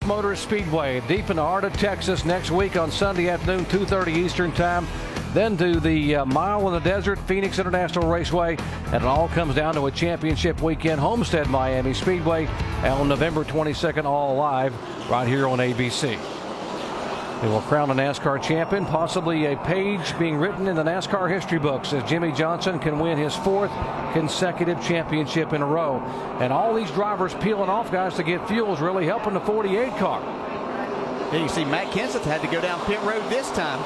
Motor Speedway, deep in the heart of Texas, next week on Sunday afternoon, 2:30 Eastern Time. Then to the Mile in the Desert, Phoenix International Raceway. And it all comes down to a championship weekend, Homestead Miami Speedway, on November 22nd, all live right here on ABC. They will crown a NASCAR champion, possibly a page being written in the NASCAR history books as Jimmie Johnson can win his 4th consecutive championship in a row. And all these drivers peeling off, guys, to get fuel is really helping the 48 car. Yeah, you see Matt Kenseth had to go down pit road this time.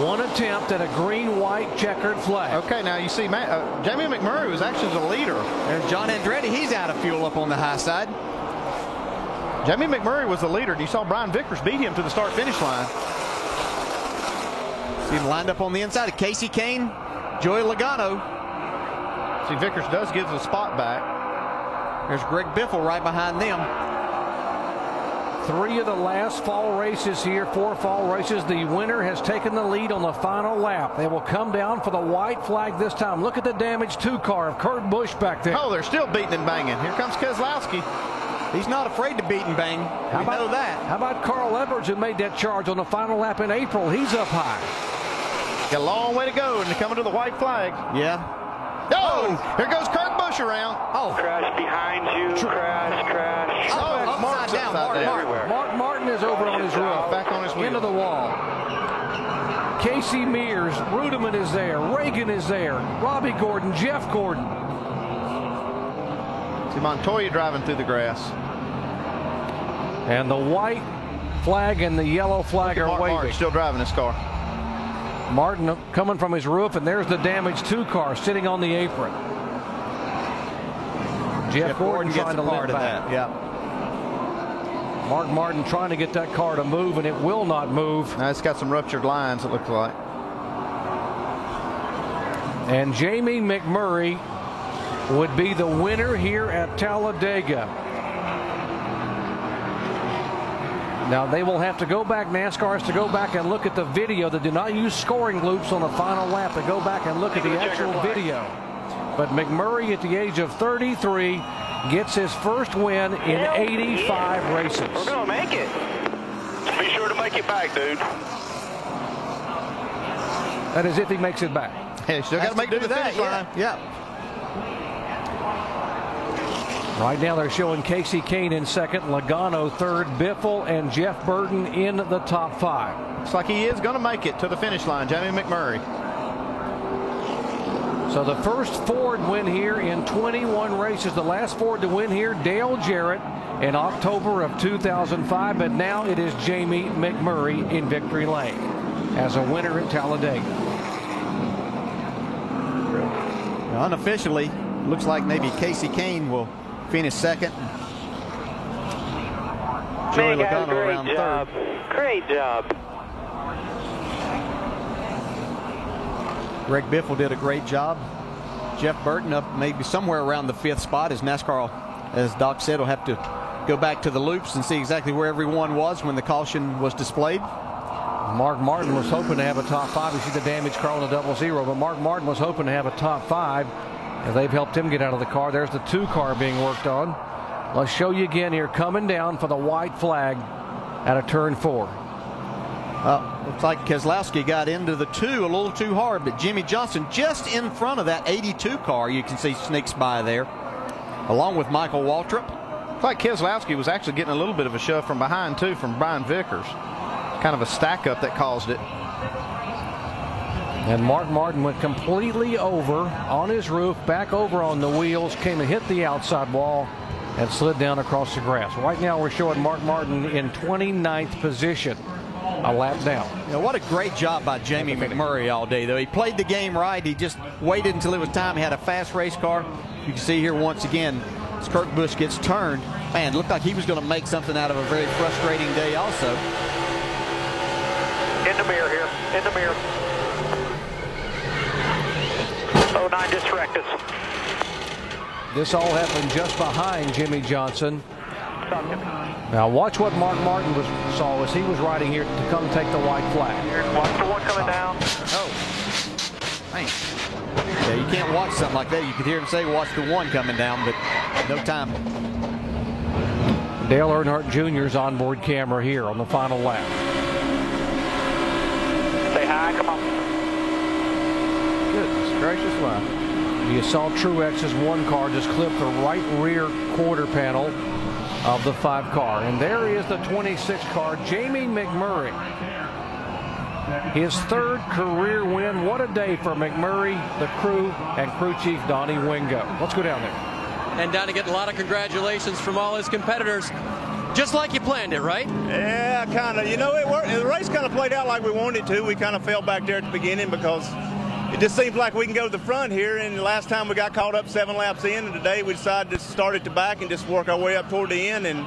One attempt at a green-white checkered flag. Okay, now you see Jamie McMurray was actually the leader. And John Andretti, he's out of fuel up on the high side. Jamie McMurray was the leader, and you saw Brian Vickers beat him to the start-finish line. See him lined up on the inside of Casey Kane, Joey Logano. See, Vickers does give the spot back. There's Greg Biffle right behind them. 3 of the last fall races here, 4 fall races. The winner has taken the lead on the final lap. They will come down for the white flag this time. Look at the damaged 2 car of Kurt Busch back there. Oh, they're still beating and banging. Here comes Keselowski. He's not afraid to beat and bang. We know that. How about Carl Edwards, who made that charge on the final lap in April? He's up high. Got a long way to go, and they're coming to the white flag. Yeah. Oh, here goes Kurt Busch around. Oh. Crash behind you. Crash. Oh, upside down. Mark Martin is over on his roof. Back on his wheel. Into the wall. Casey Mears, Rudiman is there. Reagan is there. Robbie Gordon, Jeff Gordon. See Montoya driving through the grass. And the white flag and the yellow flag are waving. Martin still driving this car. Martin coming from his roof, and there's the damaged 2 car sitting on the apron. Jeff Gordon trying to limp back. Yeah. Mark Martin trying to get that car to move, and it will not move. Now it's got some ruptured lines, it looks like. And Jamie McMurray would be the winner here at Talladega. Now they will have to go back, NASCAR has to go back and look at the video. They do not use scoring loops on the final lap. They go back and look at the actual video. But McMurray, at the age of 33, gets his first win in 85 races. We're going to make it. Be sure to make it back, dude. That is if he makes it back. Hey, still got to make it to the finish line. Yeah. Right now they're showing Casey Kane in second, Logano third, Biffle and Jeff Burton in the top 5. Looks like he is going to make it to the finish line, Jamie McMurray. So the first Ford win here in 21 races. The last Ford to win here, Dale Jarrett, in October of 2005. But now it is Jamie McMurray in victory lane as a winner at Talladega. Unofficially, looks like maybe Casey Kane will finish second. Joey Logano around third. Great job. Greg Biffle did a great job. Jeff Burton up maybe somewhere around the 5th spot, as NASCAR, as Doc said, will have to go back to the loops and see exactly where everyone was when the caution was displayed. Mark Martin was hoping to have a top 5. You see the damaged car on the 00, but Mark Martin was hoping to have a top 5. As they've helped him get out of the car. There's the 2 car being worked on. Let's show you again here, coming down for the white flag out of turn 4. Looks like Keselowski got into the 2 a little too hard, but Jimmie Johnson just in front of that 82 car, you can see, sneaks by there, along with Michael Waltrip. Looks like Keselowski was actually getting a little bit of a shove from behind, too, from Brian Vickers. Kind of a stack-up that caused it. And Mark Martin went completely over on his roof, back over on the wheels, came and hit the outside wall, and slid down across the grass. Right now we're showing Mark Martin in 29th position, a lap down. You know, what a great job by Jamie McMurray all day, though. He played the game right. He just waited until it was time. He had a fast race car. You can see here once again, as Kurt Busch gets turned. Man, it looked like he was going to make something out of a very frustrating day also. In the mirror here. In the mirror. 09 just wrecked us. This all happened just behind Jimmie Johnson. Now watch what Mark Martin saw as he was riding here to come take the white flag. Watch the one coming down. Oh, man. Yeah, you can't watch something like that. You could hear him say, watch the one coming down, but no time. Dale Earnhardt Jr.'s onboard camera here on the final lap. Say hi, come on. Goodness gracious life. You saw Truex's one car just clip the right rear quarter panel of the 5 car. And there is the 26 car, Jamie McMurray. His 3rd career win. What a day for McMurray, the crew, and crew chief Donnie Wingo. Let's go down there. And Donnie getting a lot of congratulations from all his competitors. Just like you planned it, right? Yeah, kind of. You know, it worked. The race kind of played out like we wanted it to. We kind of fell back there at the beginning because it just seems like we can go to the front here. And the last time we got caught up 7 laps in, and today we decided to start at the back and just work our way up toward the end. And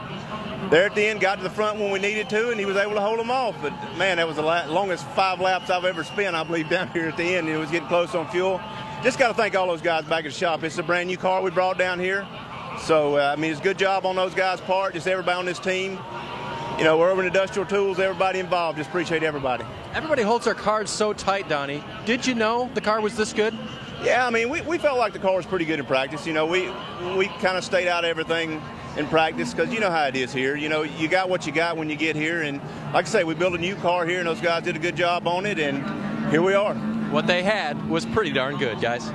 there at the end, got to the front when we needed to, and he was able to hold them off. But, man, that was the longest 5 laps I've ever spent, I believe, down here at the end. It was getting close on fuel. Just got to thank all those guys back at the shop. It's a brand-new car we brought down here. So, I mean, it's a good job on those guys' part, just everybody on this team. You know, we're over in Industrial Tools, everybody involved. Just appreciate everybody. Everybody holds their cards so tight, Donnie. Did you know the car was this good? Yeah, I mean, we felt like the car was pretty good in practice. You know, we kind of stayed out of everything in practice because you know how it is here. You know, you got what you got when you get here. And like I say, we built a new car here, and those guys did a good job on it, and here we are. What they had was pretty darn good, guys.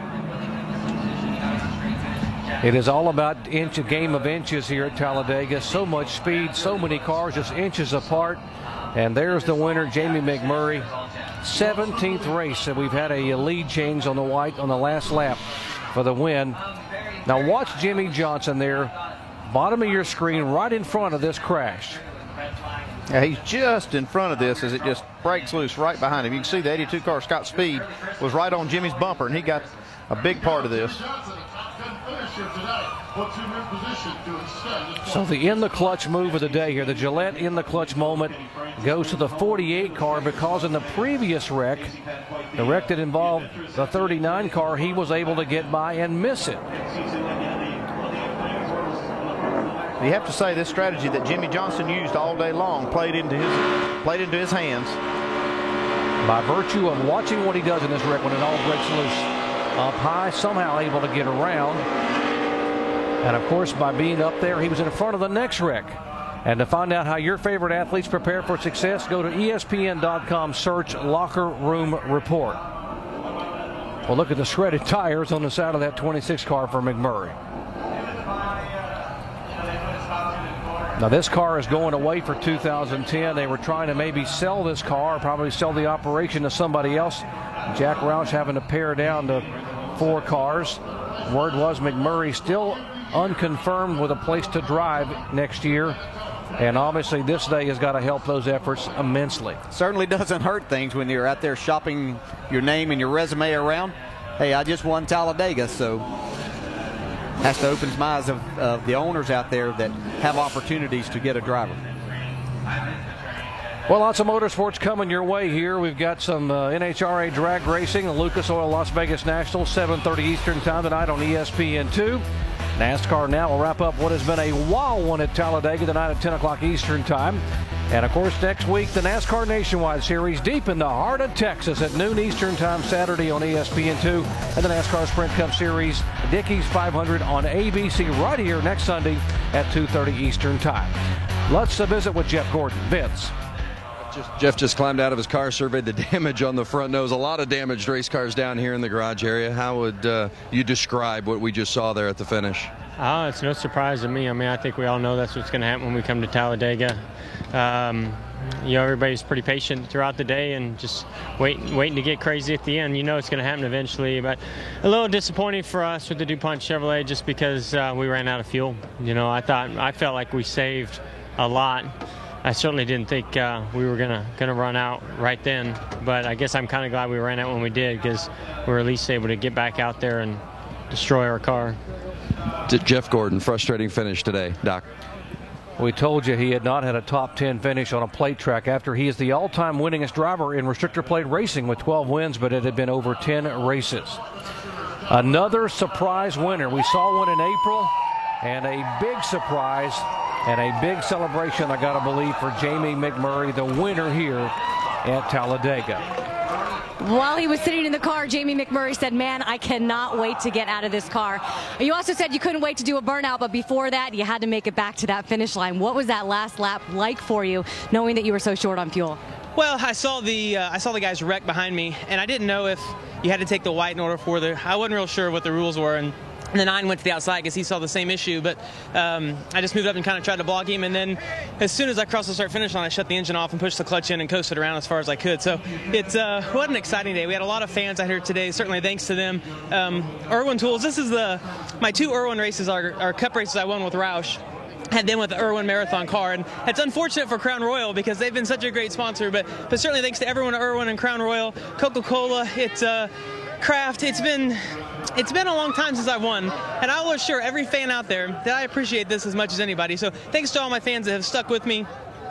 It is all about a game of inches here at Talladega. So much speed, so many cars just inches apart. And there's the winner, Jamie McMurray. 17th race, and we've had a lead change on the white on the last lap for the win. Now watch Jimmy Johnson there, bottom of your screen, right in front of this crash. Yeah, he's just in front of this as it just breaks loose right behind him. You can see the 82 car, Scott Speed, was right on Jimmy's bumper, and he got a big part of this. So the in the clutch move of the day here, the Gillette in the clutch moment goes to the 48 car because in the previous wreck, the wreck that involved the 39 car, he was able to get by and miss it. You have to say this strategy that Jimmy Johnson used all day long played into his hands. By virtue of watching what he does in this wreck when it all breaks loose up high, somehow able to get around. And of course, by being up there, he was in front of the next wreck. And to find out how your favorite athletes prepare for success, go to ESPN.com, search Locker Room Report. Well, look at the shredded tires on the side of that 26 car for McMurray. Now this car is going away for 2010. They were trying to maybe sell this car, probably sell the operation to somebody else. Jack Roush having to pare down to 4 cars. Word was McMurray still unconfirmed with a place to drive next year. And obviously this day has got to help those efforts immensely. Certainly doesn't hurt things when you're out there shopping your name and your resume around. Hey, I just won Talladega, so has to open my eyes of the owners out there that have opportunities to get a driver. Well, lots of motorsports coming your way here. We've got some NHRA drag racing, the Lucas Oil Las Vegas National, 7:30 Eastern Time tonight on ESPN2. NASCAR now will wrap up what has been a wild one at Talladega tonight at 10 o'clock Eastern Time. And, of course, next week, the NASCAR Nationwide Series deep in the heart of Texas at noon Eastern Time Saturday on ESPN2. And the NASCAR Sprint Cup Series, Dickies 500 on ABC right here next Sunday at 2:30 Eastern Time. Let's visit with Jeff Gordon. Vince. Jeff just climbed out of his car, surveyed the damage on the front nose. A lot of damaged race cars down here in the garage area. How would you describe what we just saw there at the finish? It's no surprise to me. I mean, I think we all know that's what's going to happen when we come to Talladega. You know, everybody's pretty patient throughout the day and just waiting to get crazy at the end. You know it's going to happen eventually, but a little disappointing for us with the DuPont Chevrolet just because we ran out of fuel. You know, I felt like we saved a lot. I certainly didn't think we were gonna run out right then, but I guess I'm kind of glad we ran out when we did because we were at least able to get back out there and destroy our car. Jeff Gordon, frustrating finish today, Doc. We told you he had not had a top 10 finish on a plate track after he is the all-time winningest driver in restrictor plate racing with 12 wins, but it had been over 10 races. Another surprise winner. We saw one in April, and a big surprise and a big celebration, I got to believe, for Jamie McMurray, the winner here at Talladega. While he was sitting in the car, Jamie McMurray said, man, I cannot wait to get out of this car. You also said you couldn't wait to do a burnout, but before that, you had to make it back to that finish line. What was that last lap like for you, knowing that you were so short on fuel? Well, I saw the guys wreck behind me, and I didn't know if you had to take the white in order for I wasn't real sure what the rules were, and the 9 went to the outside because he saw the same issue, but I just moved up and kind of tried to block him, and then as soon as I crossed the start-finish line, I shut the engine off and pushed the clutch in and coasted around as far as I could. So what an exciting day. We had a lot of fans out here today, certainly thanks to them. Irwin Tools, this is my 2 Irwin races are Cup races I won with Roush. Had them with the Irwin Marathon car, and it's unfortunate for Crown Royal because they've been such a great sponsor, but certainly thanks to everyone at Irwin and Crown Royal, Coca-Cola, Kraft. It's been a long time since I've won, and I will assure every fan out there that I appreciate this as much as anybody. So thanks to all my fans that have stuck with me,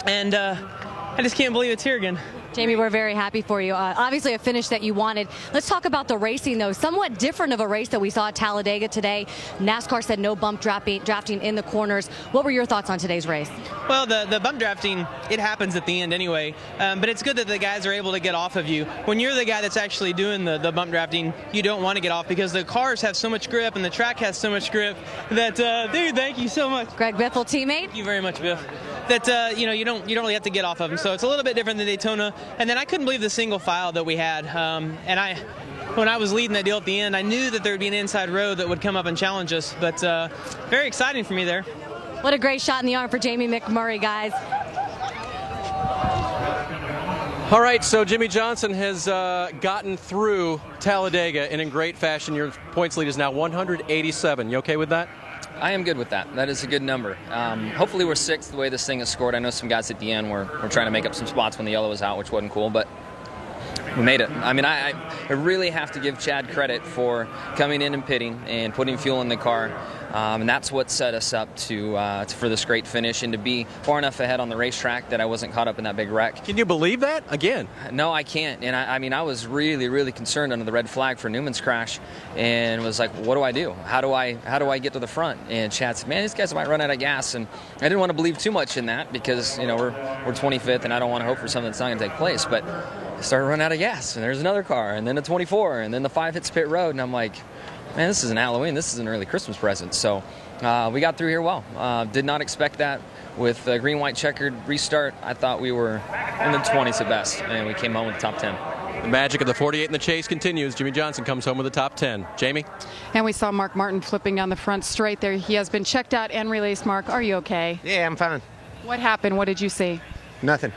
and I just can't believe it's here again. Jamie, we're very happy for you. Obviously a finish that you wanted. Let's talk about the racing, though. Somewhat different of a race that we saw at Talladega today. NASCAR said no bump drafting in the corners. What were your thoughts on today's race? Well, the bump drafting, it happens at the end anyway, but it's good that the guys are able to get off of you. When you're the guy that's actually doing the bump drafting, you don't want to get off because the cars have so much grip and the track has so much grip that, dude, thank you so much. Greg Biffle, teammate. Thank you very much, Biff. That you don't really have to get off of them, so it's a little bit different than Daytona. And then I couldn't believe the single file that we had. And when I was leading that deal at the end, I knew that there would be an inside road that would come up and challenge us. But very exciting for me there. What a great shot in the arm for Jamie McMurray, guys. All right, so Jimmie Johnson has gotten through Talladega in great fashion. Your points lead is now 187. You okay with that? I am good with that. That is a good number. Hopefully we're 6th the way this thing is scored. I know some guys at the end were trying to make up some spots when the yellow was out, which wasn't cool, but we made it. I mean, I really have to give Chad credit for coming in and pitting and putting fuel in the car. And that's what set us up for this great finish and to be far enough ahead on the racetrack that I wasn't caught up in that big wreck. Can you believe that? Again? No, I can't. And I mean, I was really, really concerned under the red flag for Newman's crash and was like, what do I do? How do I get to the front? And Chad said, man, these guys might run out of gas. And I didn't want to believe too much in that because, we're 25th and I don't want to hope for something that's not going to take place. But I started running out of gas and there's another car and then the 24 and then the 5 hits pit road and I'm like, man, this isn't Halloween. This is an early Christmas present. So we got through here well. Did not expect that. With a green, white, checkered restart, I thought we were in the 20s at best, and we came home with the top 10. The magic of the 48 in the chase continues. Jimmie Johnson comes home with the top 10. Jamie? And we saw Mark Martin flipping down the front straight there. He has been checked out and released. Mark, are you okay? Yeah, I'm fine. What happened? What did you see? Nothing.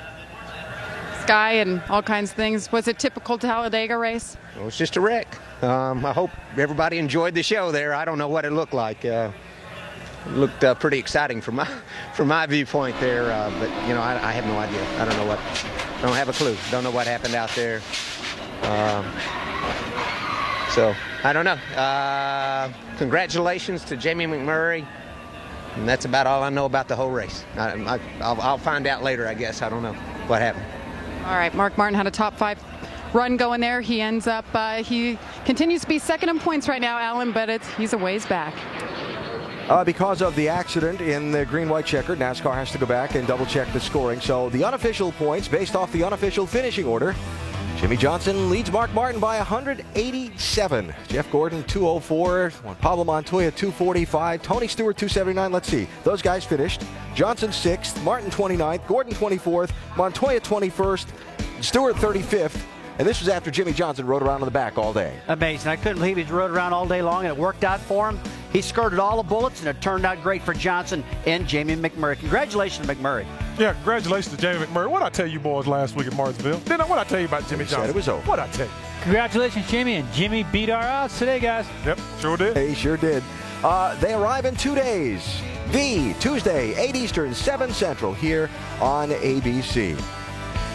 Sky and all kinds of things. Was it typical Talladega race? It was just a wreck. I hope everybody enjoyed the show there. I don't know what it looked like. It looked pretty exciting from my viewpoint there, but I have no idea. I don't know what. Don't have a clue. Don't know what happened out there. So I don't know. Congratulations to Jamie McMurray. And that's about all I know about the whole race. I'll find out later, I guess. I don't know what happened. All right, Mark Martin had a top 5 run going there. He ends up, he continues to be second in points right now, Alan, but he's a ways back. Because of the accident in the green-white checkered, NASCAR has to go back and double-check the scoring. So the unofficial points, based off the unofficial finishing order, Jimmie Johnson leads Mark Martin by 187. Jeff Gordon, 204. Pablo Montoya, 245. Tony Stewart, 279. Let's see. Those guys finished. Johnson 6th. Martin 29th. Gordon 24th. Montoya 21st. Stewart 35th. And this was after Jimmie Johnson rode around on the back all day. Amazing. I couldn't believe he rode around all day long, and it worked out for him. He skirted all the bullets, and it turned out great for Johnson and Jamie McMurray. Congratulations to McMurray. Yeah, congratulations to Jamie McMurray. What'd I tell you boys last week at Martinsville? What'd I tell you about Jimmie Johnson? Said it was over. What'd I tell you? Congratulations, Jimmy. And Jimmy beat our odds today, guys. Yep, sure did. He sure did. They arrive in 2 days. Tuesday, 8 Eastern, 7 Central, here on ABC.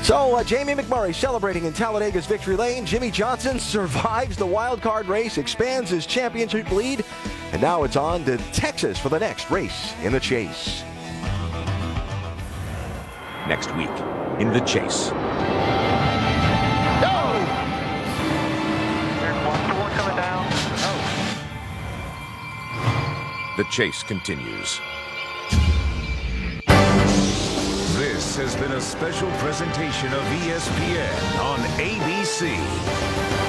So Jamie McMurray celebrating in Talladega's victory lane. Jimmie Johnson survives the wild card race, expands his championship lead, and now it's on to Texas for the next race in the chase. Next week in the chase. The chase continues. This This has been a special presentation of ESPN on ABC.